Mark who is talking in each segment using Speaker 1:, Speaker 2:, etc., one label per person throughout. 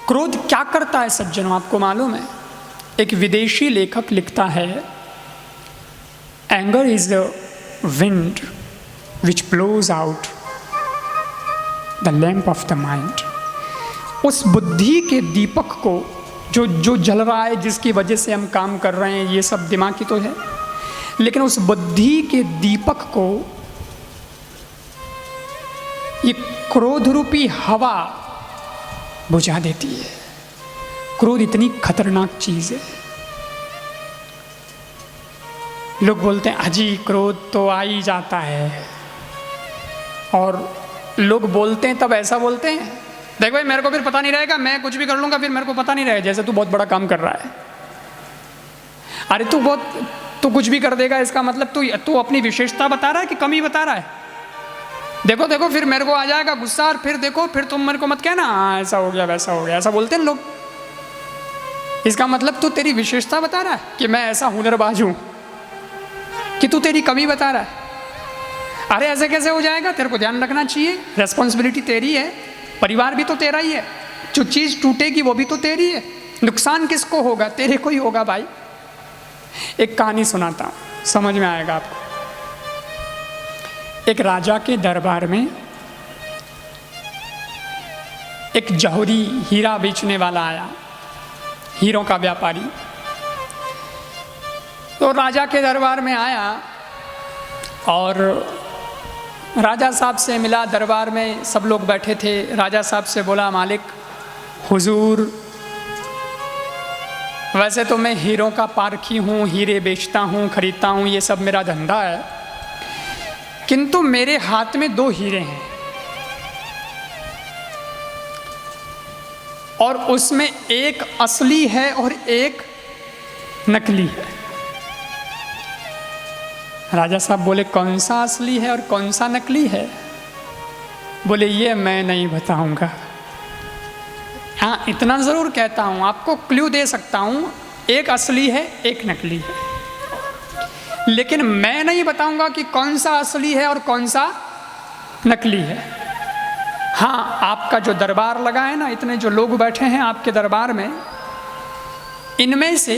Speaker 1: क्रोध क्या करता है सज्जनों, आपको मालूम है? एक विदेशी लेखक लिखता है, anger is the wind which blows out the lamp of the mind. उस बुद्धि के दीपक को जो जल रहा है, जिसकी वजह से हम काम कर रहे हैं, ये सब दिमाग की तो है, लेकिन उस बुद्धि के दीपक को ये क्रोध रूपी हवा बुझा देती है। क्रोध इतनी खतरनाक चीज है। लोग बोलते हैं अजी क्रोध तो आ ही जाता है, और लोग बोलते हैं तब ऐसा बोलते हैं, देख भाई मेरे को फिर पता नहीं रहेगा, मैं कुछ भी कर लूंगा फिर मेरे को पता नहीं रहेगा, जैसे तू बहुत बड़ा काम कर रहा है। अरे तू कुछ भी कर देगा, इसका मतलब तू अपनी विशेषता बता रहा है कि कमी बता रहा है? देखो फिर मेरे को आ जाएगा गुस्सा, और फिर देखो फिर तुम मेरे को मत कहना हाँ ऐसा हो गया वैसा हो गया, ऐसा बोलते हैं लोग। इसका मतलब तू तेरी विशेषता बता रहा है कि मैं ऐसा हुनरबाज हूं, कि तू तेरी कमी बता रहा है? अरे ऐसे कैसे हो जाएगा? तेरे को ध्यान रखना चाहिए, रेस्पॉन्सिबिलिटी तेरी है, परिवार भी तो तेरा ही है, जो चीज टूटेगी वो भी तो तेरी है, नुकसान किसको होगा? तेरे को ही होगा भाई। एक कहानी सुनाता हूं, समझ में आएगा आपको। एक राजा के दरबार में एक जौहरी हीरा बेचने वाला आया, हीरों का व्यापारी। तो राजा के दरबार में आया और राजा साहब से मिला। दरबार में सब लोग बैठे थे। राजा साहब से बोला, मालिक हुजूर, वैसे तो मैं हीरों का पारखी हूँ, हीरे बेचता हूँ, खरीदता हूँ, ये सब मेरा धंधा है, किंतु मेरे हाथ में 2 हीरे हैं और उसमें एक असली है और एक नकली है। राजा साहब बोले, कौन सा असली है और कौन सा नकली है? बोले, ये मैं नहीं बताऊंगा। हाँ, इतना ज़रूर कहता हूँ, आपको क्लू दे सकता हूँ, एक असली है एक नकली है, लेकिन मैं नहीं बताऊंगा कि कौन सा असली है और कौन सा नकली है। हाँ, आपका जो दरबार लगा है ना, इतने जो लोग बैठे हैं आपके दरबार में, इनमें से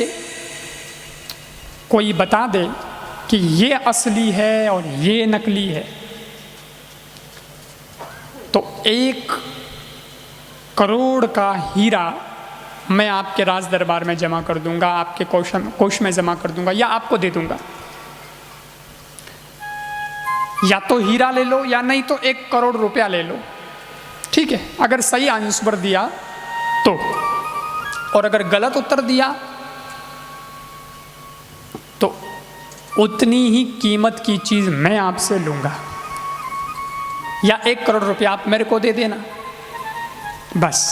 Speaker 1: कोई बता दे कि ये असली है और ये नकली है, तो 1 करोड़ का हीरा मैं आपके राज दरबार में जमा कर दूंगा, आपके कोष में जमा कर दूंगा, या आपको दे दूंगा। या तो हीरा ले लो या नहीं तो 1 करोड़ रुपया ले लो, ठीक है? अगर सही आंसर दिया तो, और अगर गलत उत्तर दिया तो उतनी ही कीमत की चीज मैं आपसे लूंगा, या 1 करोड़ रुपया आप मेरे को दे देना, बस।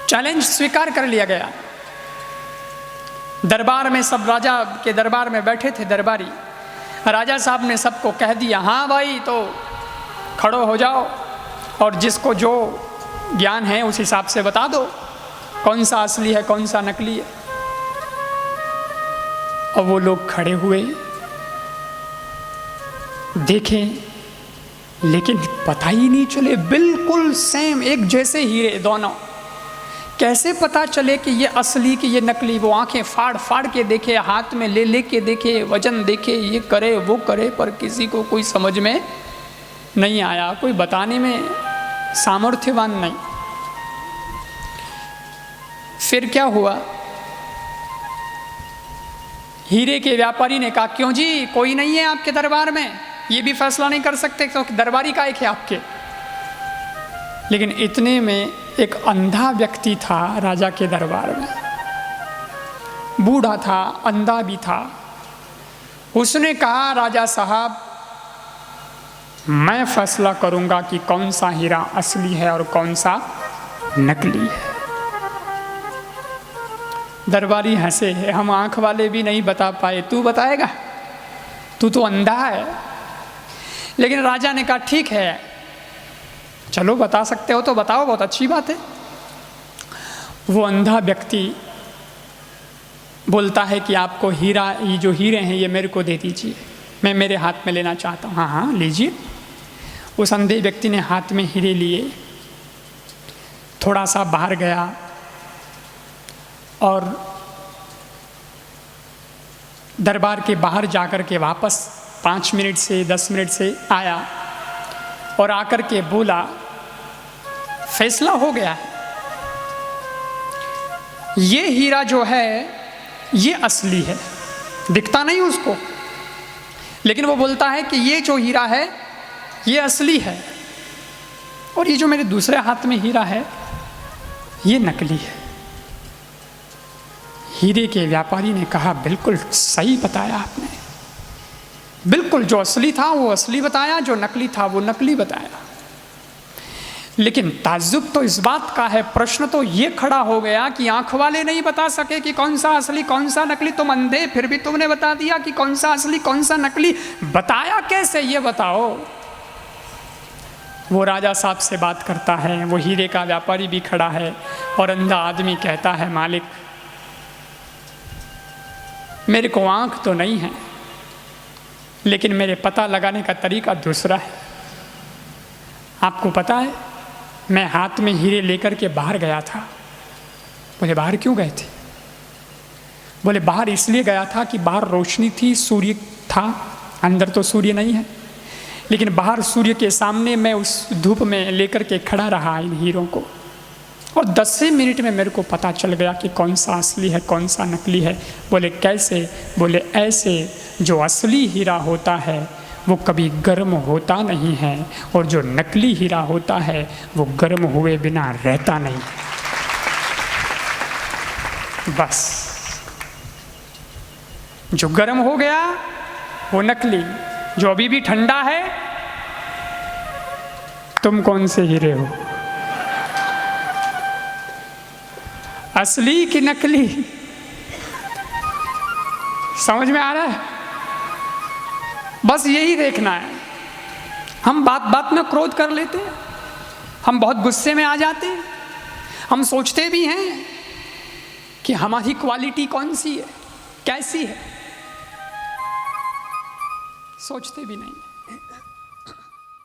Speaker 1: चैलेंज स्वीकार कर लिया गया। दरबार में सब, राजा के दरबार में बैठे थे दरबारी। राजा साहब ने सबको कह दिया, हाँ भाई, तो खड़ो हो जाओ और जिसको जो ज्ञान है उस हिसाब से बता दो कौन सा असली है कौन सा नकली है। और वो लोग खड़े हुए देखें, लेकिन पता ही नहीं चले, बिल्कुल सेम एक जैसे हीरे दोनों। कैसे पता चले कि ये असली कि ये नकली? वो आंखें फाड़ फाड़ के देखे, हाथ में ले के देखे, वजन देखे, ये करे वो करे, पर किसी को कोई समझ में नहीं आया, कोई बताने में सामर्थ्यवान नहीं। फिर क्या हुआ? हीरे के व्यापारी ने कहा, क्यों जी, कोई नहीं है आपके दरबार में? ये भी फैसला नहीं कर सकते क्योंकि दरबारी का एक है आपके? लेकिन इतने में एक अंधा व्यक्ति था राजा के दरबार में, बूढ़ा था, अंधा भी था। उसने कहा, राजा साहब, मैं फैसला करूंगा कि कौन सा हीरा असली है और कौन सा नकली है। दरबारी हंसे, हम आंख वाले भी नहीं बता पाए, तू बताएगा? तू तो अंधा है। लेकिन राजा ने कहा, ठीक है, चलो बता सकते हो तो बताओ, बहुत अच्छी बात है। वो अंधा व्यक्ति बोलता है कि आपको हीरा, ये जो हीरे हैं ये मेरे को दे दीजिए, मैं मेरे हाथ में लेना चाहता हूँ। हाँ हाँ लीजिए। उस अंधे व्यक्ति ने हाथ में हीरे लिए, थोड़ा सा बाहर गया और दरबार के बाहर जाकर के वापस 5 मिनट से 10 मिनट से आया और आकर के बोला, फैसला हो गया है, ये हीरा जो है ये असली है। दिखता नहीं उसको, लेकिन वो बोलता है कि ये जो हीरा है ये असली है, और ये जो मेरे दूसरे हाथ में हीरा है ये नकली है। हीरे के व्यापारी ने कहा, बिल्कुल सही बताया आपने, बिल्कुल जो असली था वो असली बताया, जो नकली था वो नकली बताया। लेकिन ताज्जुब तो इस बात का है, प्रश्न तो ये खड़ा हो गया कि आंख वाले नहीं बता सके कि कौन सा असली कौन सा नकली, तुम अंधे फिर भी तुमने बता दिया कि कौन सा असली कौन सा नकली, बताया कैसे ये बताओ। वो राजा साहब से बात करता है, वो हीरे का व्यापारी भी खड़ा है और अंधा आदमी कहता है, मालिक मेरे को आंख तो नहीं है, लेकिन मेरे पता लगाने का तरीका दूसरा है। आपको पता है मैं हाथ में हीरे लेकर के बाहर गया था। बोले बाहर क्यों गए थे? बोले बाहर इसलिए गया था कि बाहर रोशनी थी, सूर्य था, अंदर तो सूर्य नहीं है, लेकिन बाहर सूर्य के सामने मैं उस धूप में लेकर के खड़ा रहा इन हीरों को, और 10 मिनट में मेरे को पता चल गया कि कौन सा असली है कौन सा नकली है। बोले कैसे? बोले ऐसे, जो असली हीरा होता है वो कभी गर्म होता नहीं है, और जो नकली हीरा होता है वो गर्म हुए बिना रहता नहीं। बस जो गर्म हो गया वो नकली, जो अभी भी ठंडा है, तुम कौन से हीरे हो, असली कि नकली? समझ में आ रहा है? बस यही देखना है। हम बात बात में क्रोध कर लेते हैं, हम बहुत गुस्से में आ जाते हैं, हम सोचते भी हैं कि हमारी क्वालिटी कौन सी है, कैसी है, सोचते भी नहीं।